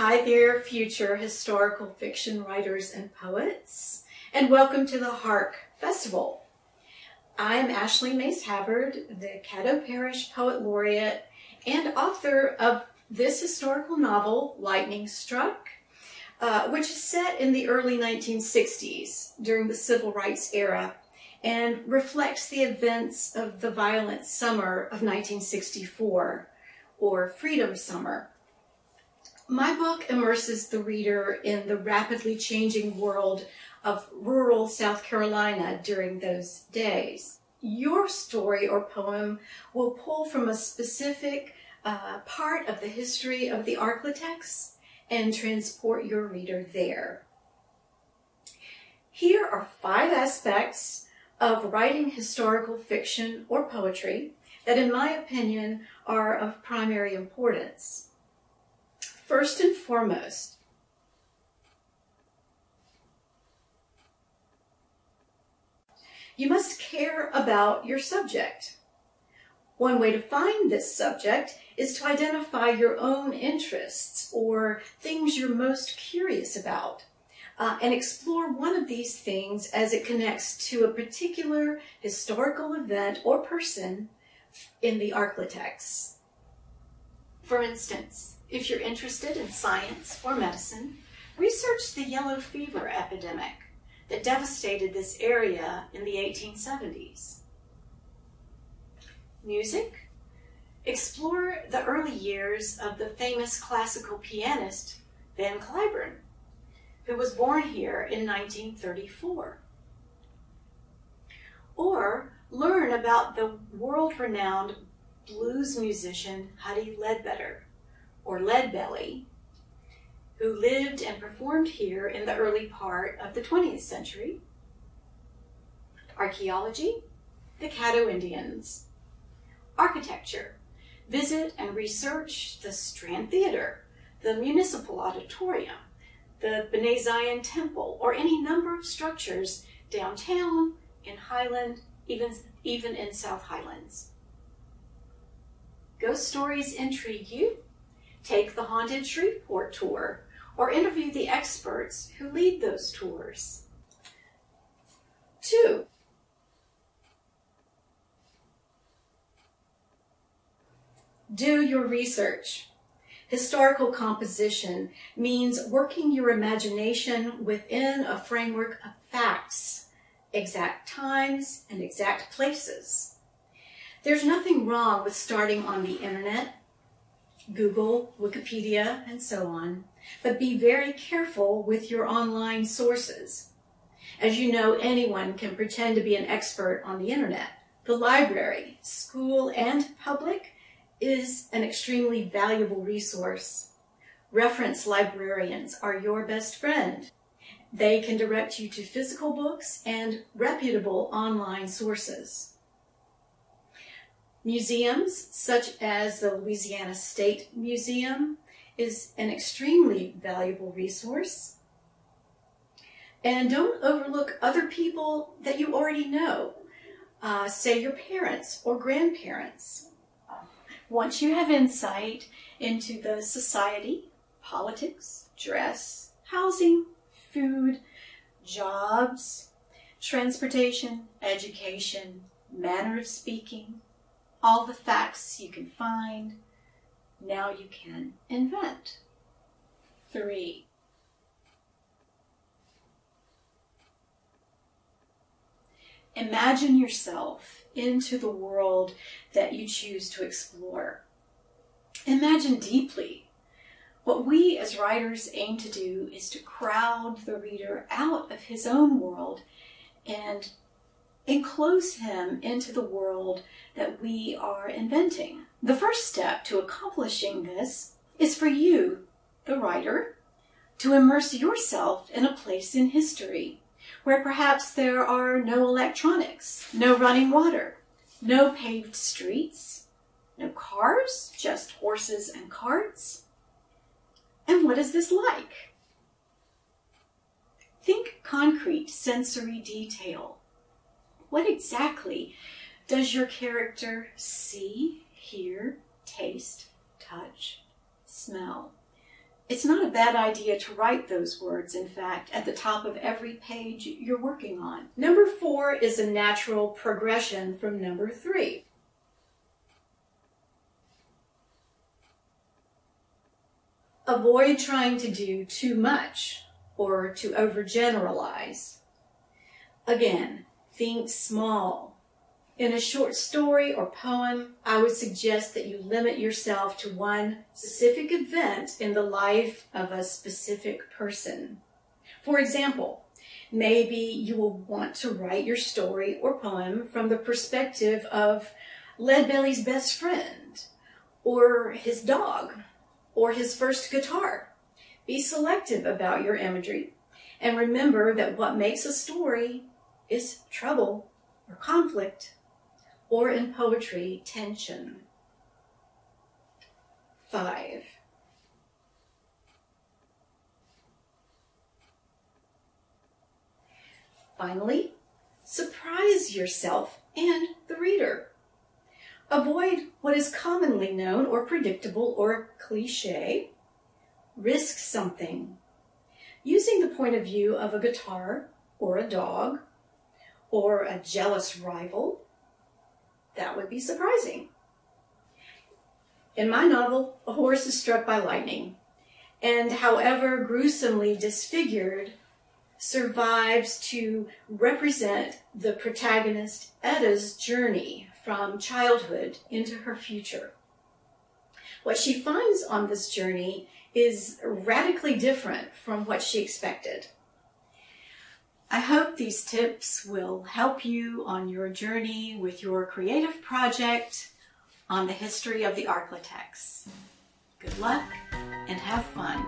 Hi there, future historical fiction writers and poets, and welcome to the HARK Festival. I am Ashley Mace Havird, the Caddo Parish Poet Laureate and author of this historical novel, Lightning Struck, which is set in the early 1960s during the Civil Rights era and reflects the events of the violent summer of 1964, or Freedom Summer. My book immerses the reader in the rapidly changing world of rural South Carolina during those days. Your story or poem will pull from a specific part of the history of the Ark-La-Tex and transport your reader there. Here are 5 aspects of writing historical fiction or poetry that, in my opinion, are of primary importance. First and foremost, you must care about your subject. One way to find this subject is to identify your own interests or things you're most curious about, and explore one of these things as it connects to a particular historical event or person in the Ark-La-Tex. For instance, if you're interested in science or medicine, research the yellow fever epidemic that devastated this area in the 1870s. Music, explore the early years of the famous classical pianist Van Cliburn, who was born here in 1934. Or learn about the world-renowned blues musician Huddie Ledbetter, or Leadbelly, who lived and performed here in the early part of the 20th century. Archaeology, the Caddo Indians. Architecture, visit and research the Strand Theater, the Municipal Auditorium, the B'nai Zion Temple, or any number of structures downtown, in Highland, even in South Highlands. Ghost stories intrigue you? Take the Haunted Shreveport tour, or interview the experts who lead those tours. 2. Do your research. Historical composition means working your imagination within a framework of facts, exact times, and exact places. There's nothing wrong with starting on the internet, Google, Wikipedia, and so on, but be very careful with your online sources. As you know, anyone can pretend to be an expert on the internet. The library, school, and public is an extremely valuable resource. Reference librarians are your best friend. They can direct you to physical books and reputable online sources. Museums, such as the Louisiana State Museum, is an extremely valuable resource. And don't overlook other people that you already know, say your parents or grandparents. Once you have insight into the society, politics, dress, housing, food, jobs, transportation, education, manner of speaking, all the facts you can find, now you can invent. 3. Imagine yourself into the world that you choose to explore. Imagine deeply. What we as writers aim to do is to crowd the reader out of his own world and enclose him into the world that we are inventing. The first step to accomplishing this is for you, the writer, to immerse yourself in a place in history where perhaps there are no electronics, no running water, no paved streets, no cars, just horses and carts. And what is this like? Think concrete sensory detail. What exactly does your character see, hear, taste, touch, smell? It's not a bad idea to write those words, in fact, at the top of every page you're working on. Number 4 is a natural progression from number 3. Avoid trying to do too much or to overgeneralize. Again, think small. In a short story or poem, I would suggest that you limit yourself to one specific event in the life of a specific person. For example, maybe you will want to write your story or poem from the perspective of Leadbelly's best friend, or his dog, or his first guitar. Be selective about your imagery, and remember that what makes a story is trouble or conflict, or in poetry, tension. 5. Finally, surprise yourself and the reader. Avoid what is commonly known or predictable or cliché. Risk something. Using the point of view of a guitar or a dog or a jealous rival, that would be surprising. In my novel, a horse is struck by lightning, and however gruesomely disfigured, survives to represent the protagonist Edda's journey from childhood into her future. What she finds on this journey is radically different from what she expected. I hope these tips will help you on your journey with your creative project on the history of the Ark-La-Tex. Good luck and have fun.